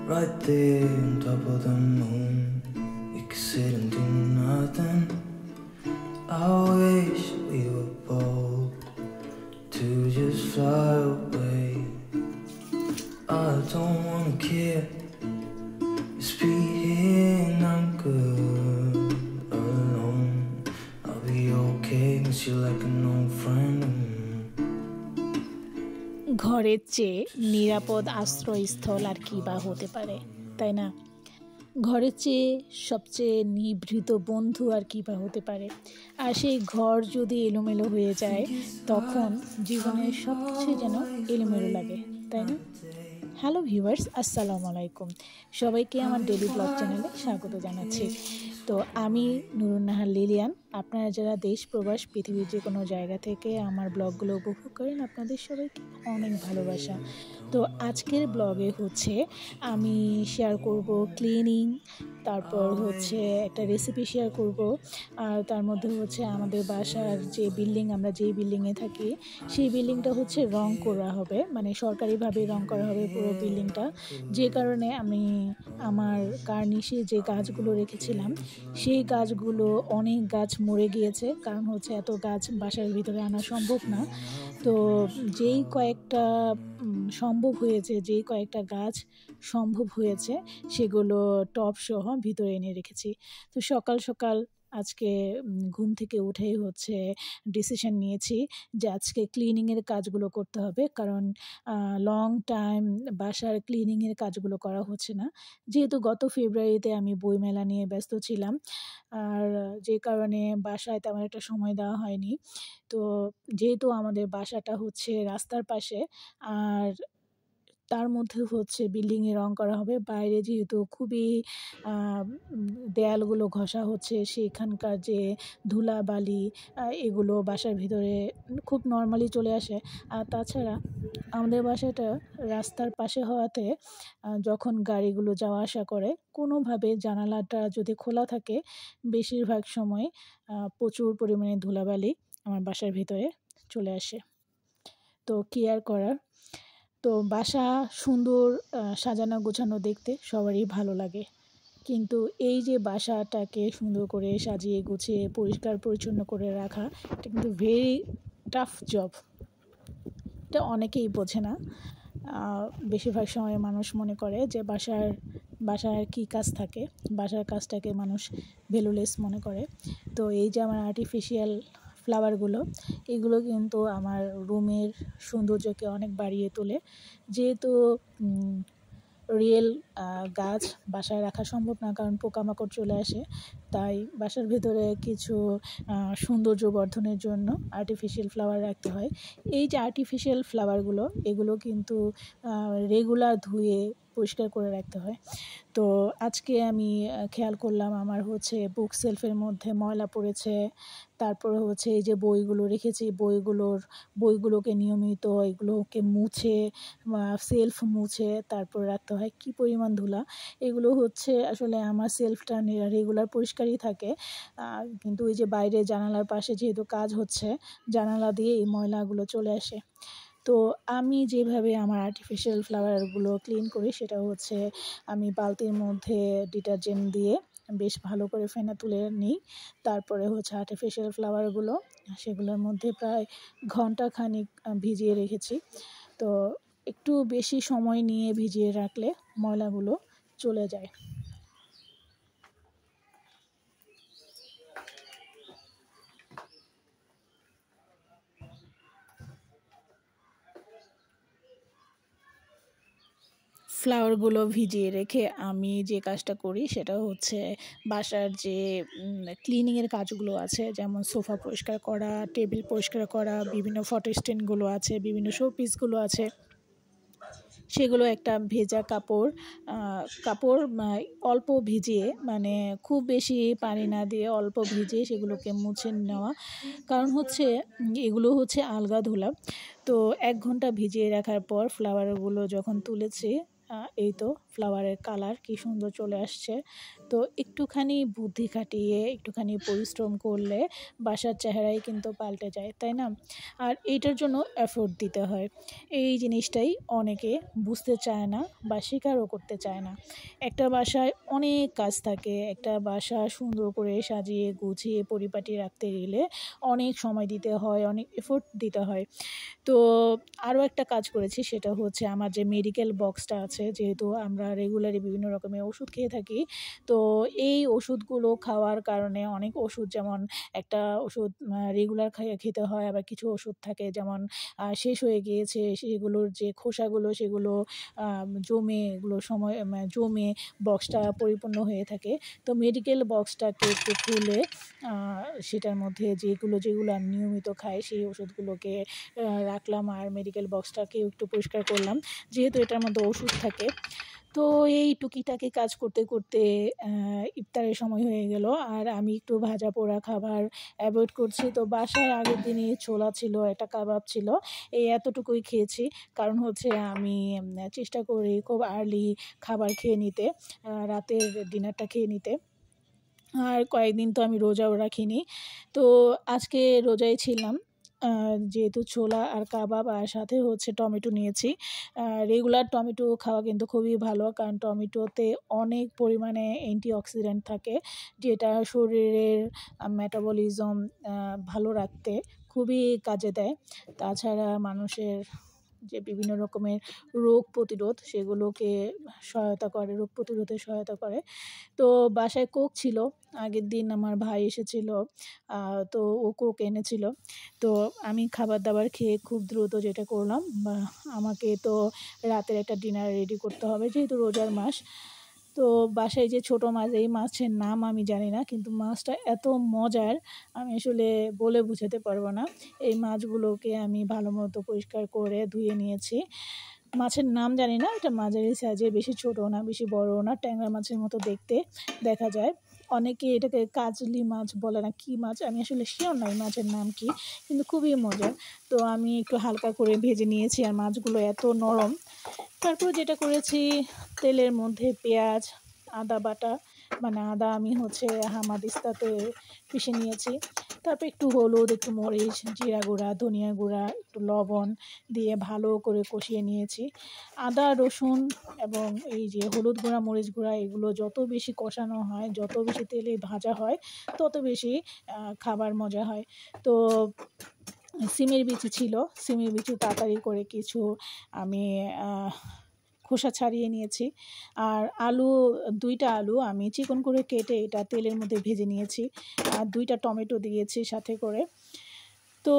right there on top of the moon. We could sit and do nothing. I wish we were bold to just fly away. I don't wanna care, just be here and I'm good alone. I'll be okay, miss you like an old friend. ঘরের চেয়ে নিরাপদ আশ্রয়স্থল আর কি বা হতে পারে, তাই না? ঘরের চেয়ে সবচেয়ে নিভৃত বন্ধু আর কি বা হতে পারে। আর সেই ঘর যদি এলোমেলো হয়ে যায় তখন জীবনের সবচেয়ে যেন এলোমেলো লাগে, তাই না? হ্যালো ভিউয়ার্স, আসসালামু আলাইকুম। সবাইকে আমার ডেলি ব্লগ চ্যানেলে স্বাগত জানাচ্ছি। তো আমি নুরুন্নাহার লিলিয়ান। আপনারা যারা দেশ প্রবাস পৃথিবীর যে কোনো জায়গা থেকে আমার ব্লগগুলো উপভোগ করেন, আপনাদের সবাইকে অনেক ভালোবাসা। তো আজকের ব্লগে হচ্ছে আমি শেয়ার করব ক্লিনিং, তারপর হচ্ছে একটা রেসিপি শেয়ার করব, আর তার মধ্যে হচ্ছে আমাদের বাসার যে বিল্ডিং, আমরা যেই বিল্ডিংয়ে থাকি সেই বিল্ডিংটা হচ্ছে রং করা হবে, মানে সরকারিভাবে রং করা হবে পুরো বিল্ডিংটা। যে কারণে আমি আমার কার্নিশে যে গাছগুলো রেখেছিলাম সেই গাছগুলো, অনেক গাছ মরে গিয়েছে, কারণ হচ্ছে এত গাছ বাসার ভিতরে আনা সম্ভব না। তো যেই কয়েকটা সম্ভব হয়েছে, যেই কয়েকটা গাছ সম্ভব হয়েছে সেগুলো টব সহ ভিতরে এনে রেখেছি। তো সকাল সকাল আজকে ঘুম থেকে উঠেই হচ্ছে ডিসিশন নিয়েছি যে আজকে ক্লিনিংয়ের কাজগুলো করতে হবে, কারণ লং টাইম বাসার ক্লিনিংয়ের কাজগুলো করা হচ্ছে না, যেহেতু গত ফেব্রুয়ারিতে আমি বইমেলা নিয়ে ব্যস্ত ছিলাম, আর যে কারণে বাসায় তেমন একটা সময় দেওয়া হয়নি। তো যেহেতু আমাদের বাসাটা হচ্ছে রাস্তার পাশে, আর তার মধ্যে হচ্ছে বিল্ডিংয়ে রং করা হবে, বাইরে যেহেতু খুবই দেয়ালগুলো ঘষা হচ্ছে, সেখানকার যে ধুলাবালি এগুলো বাসার ভিতরে খুব নর্মালি চলে আসে। আর তাছাড়া আমাদের বাসাটা রাস্তার পাশে হওয়াতে যখন গাড়িগুলো যাওয়া আসা করে, কোনোভাবে জানালাটা যদি খোলা থাকে বেশিরভাগ সময় প্রচুর পরিমাণে ধুলাবালি আমার বাসার ভিতরে চলে আসে। তো কি আর করার। তো বাসা সুন্দর সাজানো গোছানো দেখতে সবারই ভালো লাগে, কিন্তু এই যে বাসাটাকে সুন্দর করে সাজিয়ে গুছিয়ে পরিষ্কার পরিচ্ছন্ন করে রাখা, এটা কিন্তু ভেরি টাফ জব। এটা অনেকেই বোঝে না। বেশিরভাগ সময় মানুষ মনে করে যে বাসার কী কাজ থাকে, বাসার কাজটাকে মানুষ ভ্যালুলেস মনে করে। তো এই যে আমার আর্টিফিশিয়াল ফ্লাওয়ারগুলো, এগুলো কিন্তু আমার রুমের সৌন্দর্যকে অনেক বাড়িয়ে তোলে। যেহেতু রিয়েল গাছ বাসায় রাখা সম্ভব না, কারণ পোকামাকড় চলে আসে, তাই বাসার ভেতরে কিছু সৌন্দর্য বর্ধনের জন্য আর্টিফিশিয়াল ফ্লাওয়ার রাখতে হয়। এই যে আর্টিফিশিয়াল ফ্লাওয়ারগুলো, এগুলো কিন্তু রেগুলার ধুয়ে পরিষ্কার করে রাখতে হয়। তো আজকে আমি খেয়াল করলাম আমার হচ্ছে বুক সেলফের মধ্যে ময়লা পড়েছে, তারপরে হচ্ছে এই যে বইগুলো রেখেছি, বইগুলোকে নিয়মিত এগুলোকে মুছে, সেলফ মুছে তারপর রাখতে হয়। কি পরিমাণ ধুলা! এগুলো হচ্ছে আসলে আমার সেলফটা রেগুলার পরিষ্কারই থাকে, কিন্তু ওই যে বাইরে জানালার পাশে যেহেতু কাজ হচ্ছে, জানালা দিয়ে এই ময়লাগুলো চলে আসে। তো আমি যেভাবে আমার আর্টিফিশিয়াল ফ্লাওয়ারগুলো ক্লিন করি সেটা হচ্ছে আমি বালতির মধ্যে ডিটারজেন্ট দিয়ে বেশ ভালো করে ফেনা তুলে নিই। তারপরে হচ্ছে আর্টিফিশিয়াল ফ্লাওয়ারগুলো সেগুলোর মধ্যে প্রায় ঘন্টাখানিক ভিজিয়ে রেখেছি। তো একটু বেশি সময় নিয়ে ভিজিয়ে রাখলে ময়লাগুলো চলে যায়। ফ্লাওয়ারগুলো ভিজিয়ে রেখে আমি যে কাজটা করি সেটা হচ্ছে বাসার যে ক্লিনিংয়ের কাজগুলো আছে, যেমন সোফা পরিষ্কার করা, টেবিল পরিষ্কার করা, বিভিন্ন ফটো স্ট্যান্ডগুলো আছে, বিভিন্ন শোপিসগুলো আছে, সেগুলো একটা ভেজা কাপড় অল্প ভিজিয়ে, মানে খুব বেশি পানি না দিয়ে অল্প ভিজিয়ে সেগুলোকে মুছে নেওয়া। কারণ হচ্ছে এগুলো হচ্ছে আলগা ধুলা। তো 1 ঘন্টা ভিজিয়ে রাখার পর ফ্লাওয়ারগুলো যখন তুলেছি এই তো ফ্লাওয়ারের কালার কি সুন্দর চলে আসছে। তো একটুখানি বুদ্ধি খাটিয়ে একটুখানি পরিশ্রম করলে বাসার চেহারাই কিন্তু পাল্টে যায়, তাই না? আর এইটার জন্য এফোর্ট দিতে হয়। এই জিনিসটাই অনেকে বুঝতে চায় না বা স্বীকারও করতে চায় না। একটা বাসায় অনেক কাজ থাকে, একটা বাসা সুন্দর করে সাজিয়ে গুছিয়ে পরিপাটি রাখতে গেলে অনেক সময় দিতে হয়, অনেক এফোর্ট দিতে হয়। তো আরও একটা কাজ করেছি, সেটা হচ্ছে আমার যে মেডিকেল বক্সটা আছে, যেহেতু আমরা রেগুলারই বিভিন্ন রকমের ওষুধ খেয়ে থাকি, তো এই ওষুধগুলো খাওয়ার কারণে অনেক ওষুধ, যেমন একটা ওষুধ রেগুলার খেতে হয়, আবার কিছু ওষুধ থাকে যেমন শেষ হয়ে গিয়েছে, সেগুলোর যে খোসাগুলো সেগুলো জমে, এগুলো সময় জমে বক্সটা পরিপূর্ণ হয়ে থাকে। তো মেডিকেল বক্সটাকে একটু খুলে সেটার মধ্যে যেগুলো আমি নিয়মিত খাই সেই ওষুধগুলোকে রাখলাম, আর মেডিকেল বক্সটাকেও একটু পরিষ্কার করলাম, যেহেতু এটার মধ্যে ওষুধ থাকে। তো এই টুকিটাকি কাজ করতে করতে ইফতারের সময় হয়ে গেল, আর আমি একটু ভাজা পোড়া খাবার অ্যাভয়েড করছি। তো বাসায় আগের দিনই ছোলা ছিল, একটা কাবাব ছিল, এই এতটুকুই খেয়েছি। কারণ হচ্ছে আমি চেষ্টা করি খুব আর্লি খাবার খেয়ে নিতে, রাতের ডিনারটা খেয়ে নিতে। আর কয়েকদিন তো আমি রোজাও রাখিনি, তো আজকে রোজাই ছিলাম। যেহেতু ছোলা আর কাবাব আর সাথে হচ্ছে টমেটো নিয়েছি। রেগুলার টমেটো খাওয়া কিন্তু খুবই ভালো, কারণ টমেটোতে অনেক পরিমাণে অ্যান্টিঅক্সিডেন্ট থাকে, যেটা শরীরের মেটাবলিজম ভালো রাখতে খুবই কাজে দেয়। তাছাড়া মানুষের যে বিভিন্ন রকমের রোগ প্রতিরোধ, সেগুলোকে রোগ প্রতিরোধে সহায়তা করে। তো বাসায় কোক ছিল, আগের দিন আমার ভাই এসেছিল, তো ও কোক এনেছিল। তো আমি খাবার দাবার খেয়ে খুব দ্রুত যেটা করলাম, আমাকে তো রাতের একটা ডিনার রেডি করতে হবে, যেহেতু রোজার মাস। তো বাসায় যে ছোট মাছ, এই মাছের নাম আমি জানি না, কিন্তু মাছটা এত মজার আমি আসলে বলে বোঝাতে পারবো না। এই মাছগুলোকে আমি ভালো মতো পরিষ্কার করে ধুয়ে নিয়েছি। মাছের নাম জানি না, এটা মাঝারি সাইজের, বেশি ছোটো না বেশি বড়ও না, ট্যাংরা মাছের মতো দেখতে দেখা যায়। অনেকে এটাকে কাজলি মাছ বলে, না কি মাছ আমি আসলে শিওর নাই মাছের নাম কি, কিন্তু খুবই মজার। তো আমি একটু হালকা করে ভেজে নিয়েছি, আর মাছগুলো এত নরম। তারপর যেটা করেছি, তেলের মধ্যে পেঁয়াজ, আদা বাটা, মানে আদা আমি হচ্ছে হামাদিস্তাতে পিষে নিয়েছি। তারপর একটু হলুদ, একটু মরিচ, জিরা গুঁড়া, ধনিয়া গুঁড়া, একটু লবণ দিয়ে ভালো করে কষিয়ে নিয়েছি। আদা, রসুন এবং এই যে হলুদ গুঁড়া, মরিচ গুঁড়া, এগুলো যত বেশি কষানো হয়, যত বেশি তেলে ভাজা হয়, তত বেশি খাবার মজা হয়। তো সিমের বিচি ছিল, সিমের বিচি তাড়াতাড়ি করে কিছু আমি খোসা ছাড়িয়ে নিয়েছি। আর আলু, 2টা আলু আমি চিকন করে কেটে এটা তেলের মধ্যে ভেজে নিয়েছি। আর 2টা টমেটো দিয়েছি সাথে করে। তো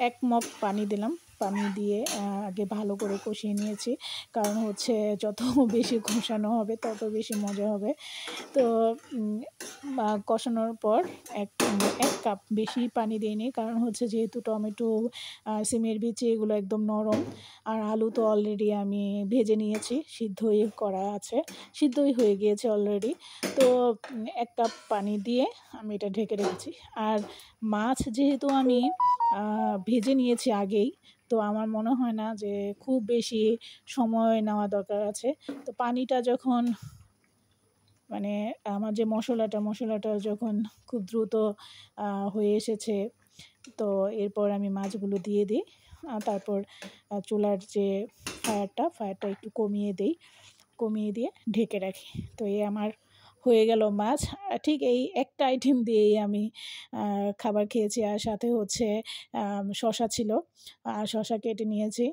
1 মগ পানি দিলাম, পানি দিয়ে আগে ভালো করে কষিয়ে নিয়েছি, কারণ হচ্ছে যত বেশি কষানো হবে তত বেশি মজা হবে। তো কষানোর পর 1 কাপ, বেশি পানি দিইনি, কারণ হচ্ছে যেহেতু টমেটো, সিমের বিচি এগুলো একদম নরম, আর আলু তো অলরেডি আমি ভেজে নিয়েছি, সিদ্ধই করা আছে, সিদ্ধই হয়ে গিয়েছে অলরেডি। তো 1 কাপ পানি দিয়ে আমি এটা ঢেকে রেখেছি। আর মাছ যেহেতু আমি ভেজে নিয়েছি আগেই, তো আমার মনে হয় না যে খুব বেশি সময় নেওয়া দরকার আছে। তো পানিটা যখন, মানে আমার যে মশলাটা যখন খুব দ্রুত হয়ে এসেছে, তো এরপর আমি মাছগুলো দিয়ে দিই। তারপর চুলার যে ফায়ারটা একটু কমিয়ে দিয়ে ঢেকে রাখি। তো এই আমার হয়ে গেল মাছ। ঠিক এই একটা আইটেম দিয়েই আমি খাবার খেয়েছি, আর সাথে হচ্ছে শসা ছিল, আর শসা কেটে নিয়েছি।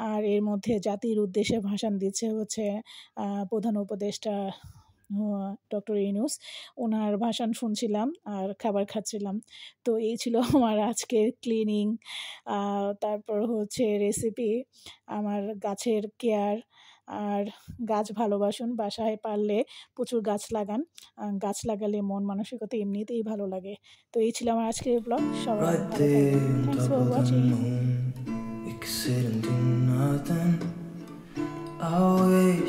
আর এর মধ্যে জাতির উদ্দেশ্যে ভাষণ দিচ্ছে হচ্ছে প্রধান উপদেষ্টা ডক্টর ইউনূস, ওনার ভাষণ শুনছিলাম আর খাবার খাচ্ছিলাম। তো এই ছিল আমার আজকের ক্লিনিং, তারপর হচ্ছে রেসিপি, আমার গাছের কেয়ার। আর গাছ ভালোবাসুন, বাসায় পারলে প্রচুর গাছ লাগান, গাছ লাগালে মন মানসিকতা এমনিতেই ভালো লাগে। তো এই ছিল আমার আজকের ব্লগ, সবাই Right ভালো there থাকবেন, on thanks top for of the watching. moon, we could sit and do nothing. I wish